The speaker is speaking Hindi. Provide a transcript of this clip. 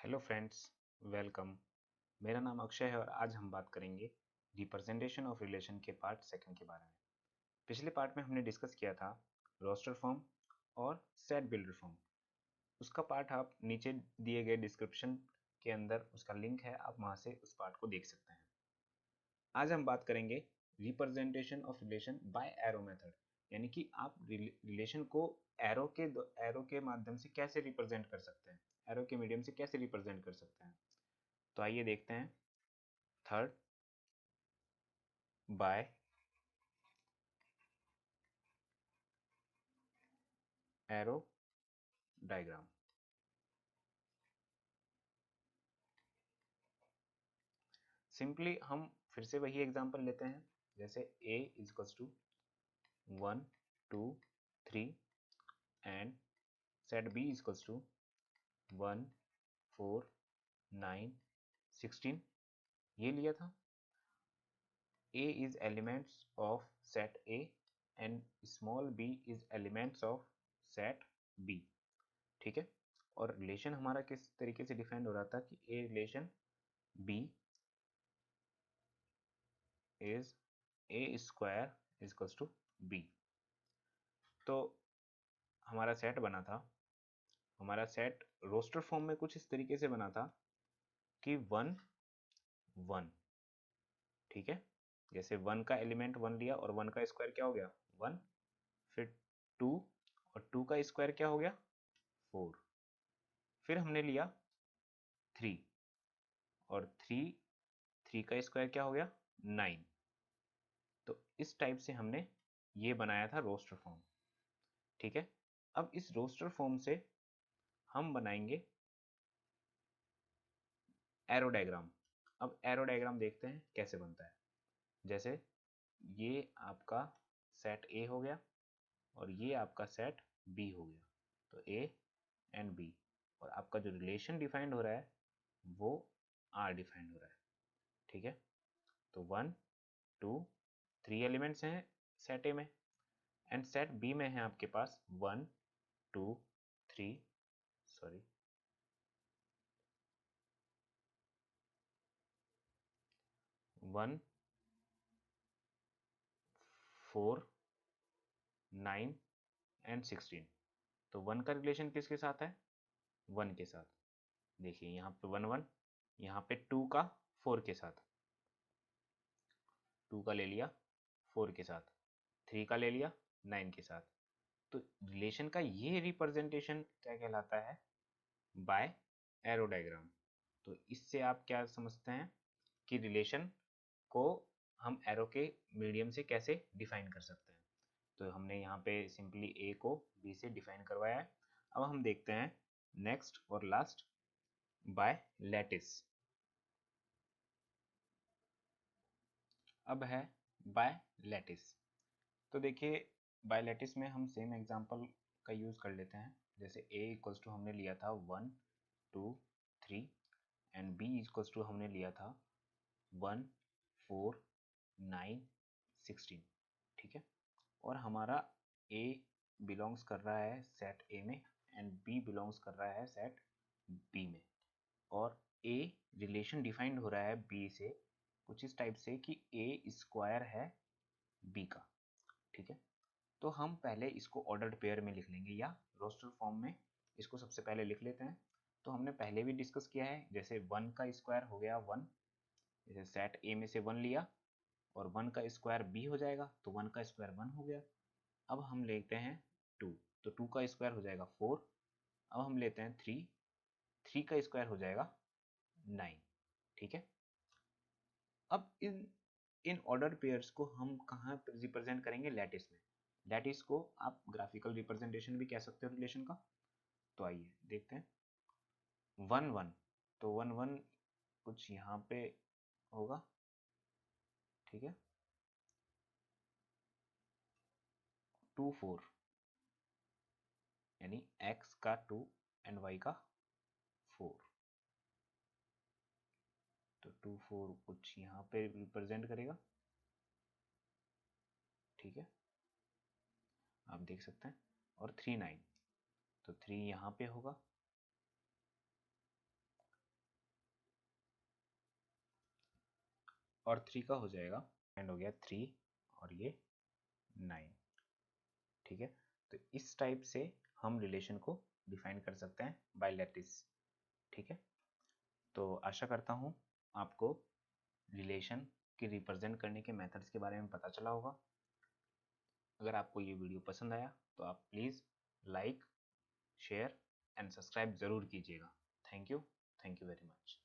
Hello friends, welcome. मेरा नाम अक्षय है और आज हम बात करेंगे रिप्रेजेंटेशन ऑफ रिलेशन के पार्ट सेकंड के बारे में। पिछले पार्ट में हमने डिस्कस किया था रोस्टर फॉर्म और सेट बिल्डर फॉर्म। उसका पार्ट आप नीचे दिए गए डिस्क्रिप्शन के अंदर उसका लिंक है, आप वहाँ से उस पार्ट को देख सकते हैं। आज हम बात करेंगे representation of relation bye arrow method, यानी कि आप रिलेशन को एरो के माध्यम से कैसे रिप्रेजेंट कर सकते हैं, एरो के मीडियम से कैसे रिप्रेजेंट कर सकते हैं। तो आइए देखते हैं। Third, by arrow diagram. Simply हम फिर से वही एग्जांपल लेते हैं, जैसे a equals to 1 2 3 and set b equals to 1 4 9 16। ये लिया था। a is elements of set a and small b is elements of set b। ठीक है। और रिलेशन हमारा किस तरीके से डिफाइन हो रहा था कि a relation b is a square is equals to b। तो हमारा सेट बना था, हमारा सेट रोस्टर फॉर्म में कुछ इस तरीके से बना था कि 1 1। ठीक है। जैसे 1 का एलिमेंट 1 लिया और 1 का स्क्वायर क्या हो गया 1, फिर 2 और 2 का स्क्वायर क्या हो गया 4, फिर हमने लिया 3 और 3 का स्क्वायर क्या हो गया 9। तो इस टाइप से हमने ये बनाया था रोस्टर फॉर्म। ठीक है। अब इस रोस्टर फॉर्म से हम बनाएंगे एरो डायग्राम। अब एरो डायग्राम देखते हैं कैसे बनता है। जैसे ये आपका सेट ए हो गया और ये आपका सेट बी हो गया, तो ए एंड बी, और आपका जो रिलेशन डिफाइंड हो रहा है वो आर डिफाइंड हो रहा है। ठीक है। तो 1 2 3 एलिमेंट्स हैं सेट ए में, एंड सेट बी में है आपके पास 1 2 3 सॉरी 1 4 9 एंड 16। तो 1 का रिलेशन किसके साथ है 1 के साथ। देखिए यहाँ पे 1 1, यहाँ पे 2 का 4 के साथ, 2 का ले लिया 4 के साथ, 3 का ले लिया 9 के साथ। तो रिलेशन का ये रिप्रेजेंटेशन क्या कहलाता है बाय एरो डायग्राम। तो इससे आप क्या समझते हैं कि रिलेशन को हम एरो के मीडियम से कैसे डिफाइन कर सकते हैं। तो हमने यहाँ पे सिंपली ए को बी से डिफाइन करवाया है। अब हम देखते हैं नेक्स्ट और लास्ट, बाय लैटिस। अब है बाय लैटिस। तो देखिए बाय लैटिस में हम सेम एग्जांपल का यूज़ कर लेते हैं। जैसे a इक्वल्स टू हमने लिया था 1 2 3 एंड b इक्वल्स टू हमने लिया था 1 4 9 16। ठीक है। और हमारा a बिलोंग्स कर रहा है सेट a में एंड b बिलोंग्स कर रहा है सेट b में, और a रिलेशन डिफाइंड हो रहा है b से कुछ इस टाइप से कि a स्क्वायर है b का। ठीक है। तो हम पहले इसको ऑर्डर्ड पेयर में लिख लेंगे या रोस्टर फॉर्म में इसको सबसे पहले लिख लेते हैं। तो हमने पहले भी डिस्कस किया है, जैसे 1 का स्क्वायर हो गया 1, जैसे सेट ए में से 1 लिया और 1 का स्क्वायर b हो जाएगा, तो 1 का स्क्वायर 1 हो गया। अब हम लेते हैं 2, तो 2 का स्क्वायर हो जाएगा 4। अब हम लेते हैं 3, 3 का स्क्वायर हो जाएगा 9। ठीक है। अब इन इन ऑर्डर पेयर्स को हम कहाँ रिप्रेजेंट करेंगे लैटिस में। लैटिस को आप ग्राफिकल रिप्रेजेंटेशन भी कह सकते हो रिलेशन का। तो आइए देखते हैं 1 1। तो 1 1 कुछ यहाँ पे होगा। ठीक है। 2 4 यानी x का 2 एंड y का 4। तो 2 4 कुछ यहाँ पे रिप्रेजेंट करेगा। ठीक है। आप देख सकते हैं। और 3 9, तो 3 यहाँ पे होगा और 3 का हो जाएगा, एंड हो गया 3 और ये 9। ठीक है, तो इस टाइप से हम रिलेशन को डिफाइन कर सकते हैं बाय लैटिस। ठीक है, तो आशा करता हूँ आपको रिलेशन की रिप्रेजेंट करने के मेथड्स के बारे में पता चला होगा। अगर आपको ये वीडियो पसंद आया तो आप please like, share and subscribe ज़रूर कीजिएगा। Thank you very much.